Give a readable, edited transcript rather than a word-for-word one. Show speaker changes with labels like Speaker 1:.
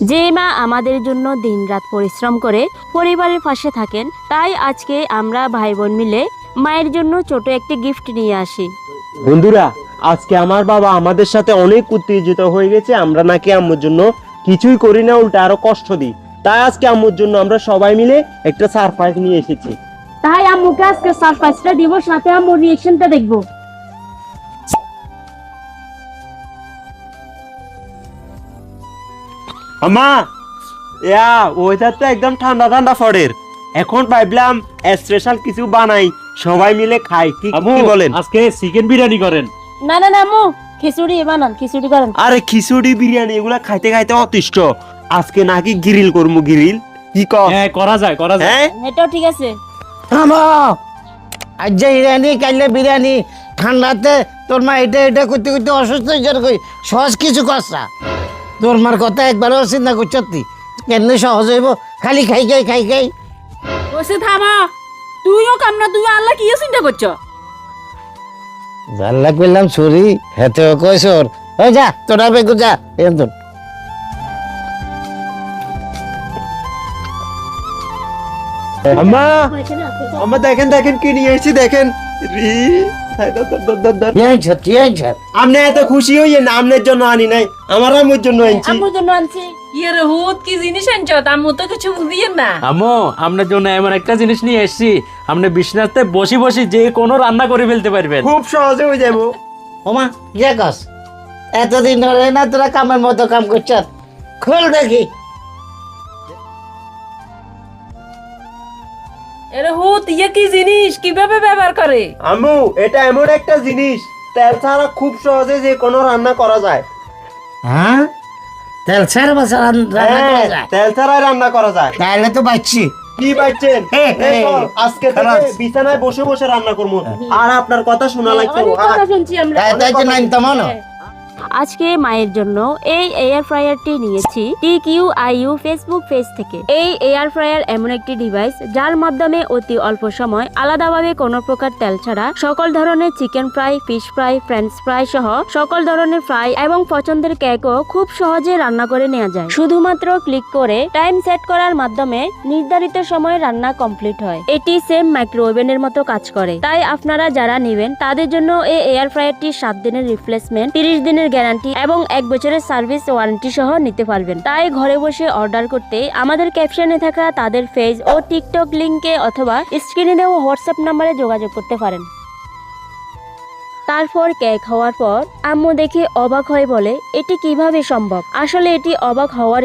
Speaker 1: যে মা আমাদের জন্য দিনরাত পরিশ্রম করে পরিবারের পাশে থাকেন, তাই আজকে আমরা ভাই বোন মিলে মায়ের জন্য ছোট একটি গিফট নিয়ে আসি।
Speaker 2: বন্ধুরা, আজকে আমার বাবা আমাদের সাথে অনেক উত্তেজিত হয়ে গেছে। আমরা নাকি আম্মুর জন্য কিছুই করি না, উল্টা আরো কষ্ট দিই। তাই আজকে আম্মুর জন্য আমরা সবাই মিলে একটা সারপ্রাইজ নিয়ে এসেছি।
Speaker 1: তাই আম্মুকে আজকে সারপ্রাইজটা দিব, সাথে আম্মুর রিঅ্যাকশনটা দেখবো।
Speaker 2: আম্মা, ওয়েদার তো একদম ঠান্ডা ঠান্ডা ফড়ের। এখন ভাবলাম স্পেশাল কিছু বানাই, সবাই মিলে খাই। কি বলেন?
Speaker 3: আজকে চিকেন বিরিয়ানি করেন।
Speaker 1: না না না আম্মু, খিচুড়ি বানান, খিচুড়ি করেন।
Speaker 2: আরে খিচুড়ি বিরিয়ানি এগুলা খাইতে খাইতে অতিষ্ঠ। আজকে নাকি গ্রিল করবো, গ্রিল। কি কর?
Speaker 3: হ্যাঁ, করা যায়।
Speaker 2: হ্যাঁ,
Speaker 1: এটাও ঠিক আছে।
Speaker 4: আজ যে ইরানি কাইলে বিরিয়ানি ঠান্ডাতে তোর মা এটা এটা করতে করতে অসুস্থ হয়ে যাবে। কই সহজ কিছু কষা তোর মার কথা একবারও চিন্তা করছ তুই কেমনি সহজ হইব? খালি খাই খাই
Speaker 5: বসে থামা, তুইও কাম না, তুই আল্লাহ কি চিন্তা করছো?
Speaker 4: জানলা করলাম সরি হেতেও কই সর ওই যা তোরা বেগু যা এমন
Speaker 2: আম্মা, আম্মা দেখেন দেখেন কি নিয়ে এসেছি দেখেন। আপনি এত খুশি হইয়ে না, আপনার জন্য আনি নাই, আমার আম্মুর জন্য আনছি।
Speaker 1: আম্মুর জন্য আনছি।
Speaker 5: ইয়ে রে হুত, কি জিনিস আনছো? আম্মু তো কিছু বুঝিয়ে না।
Speaker 3: আম্মু, আপনার জন্য এমন একটা জিনিস নিয়ে এসেছি, আপনি বিছনাতে বসে বসে যে কোনো রান্না করে ফেলতে পারবেন।
Speaker 2: খুব সহজে হয়ে যাবো।
Speaker 4: ওমা ইয়ে কস এতদিন ধরে না তোরা কামের মতো কাম করছ, খোল দেখি।
Speaker 5: এরে হুত, ইয়ে কি জিনিস, কিভাবে ব্যবহার করে?
Speaker 2: আম্মু, এটা এমন একটা জিনিস, তেল ছাড়া খুব সহজে যে কোনো রান্না করা যায়।
Speaker 4: হ্যাঁ তেল ছাড়া বাসা রান্না করা যায়?
Speaker 2: তেল ছাড়াই রান্না করা যায়।
Speaker 4: তাহলে তো বাচ্চি
Speaker 2: কি পাচ্ছেন? এই চল, আজকে থেকে বিছানায় বসে বসে রান্না করবো। আর আপনার কথা শোনা লাগছে।
Speaker 1: অনেক কথা শুনছি আমরা।
Speaker 4: তাই তো নাই তেমন
Speaker 1: আজকে মায়ের জন্য এই এয়ার ফ্রায়ারটি নিয়েছি TQIU ফেসবুক পেজ থেকে। এই এয়ার ফ্রায়ার এমন একটি ডিভাইস যার মাধ্যমে অতি অল্প সময় আলাদাভাবে কোনো প্রকার তেল ছাড়া সকল ধরনের chicken fry, fish fry, French fry সহ সকল ধরনের ফ্রাই এবং পছন্দের কেকও খুব সহজে রান্না করে নেওয়া যায়। শুধুমাত্র ক্লিক করে টাইম সেট করার মাধ্যমে নির্ধারিত সময়ে রান্না কমপ্লিট হয়। এটি সেম মাইক্রো ওভেনের মতো কাজ করে। তাই আপনারা যারা নেবেন তাদের জন্য এই এয়ার ফ্রায়ারটি 7 দিনের রিপ্লেসমেন্ট, 30 দিনের গ্যারান্টি এবং 1 বছরের সার্ভিস ওয়ারেন্টি সহ নিতে পারবেন। তাই ঘরে বসে অর্ডার করতে আমাদের ক্যাপশনে থাকা তাদের পেজ ও টিকটক লিংকে অথবা স্ক্রিনে দেওয়া হোয়াটসঅ্যাপ নম্বরে যোগাযোগ করতে পারেন। তারপর কেক হওয়ার পর আম্মু দেখে অবাক হয়ে বলে, এটি কিভাবে সম্ভব? আসলে এটি অবাক হওয়ার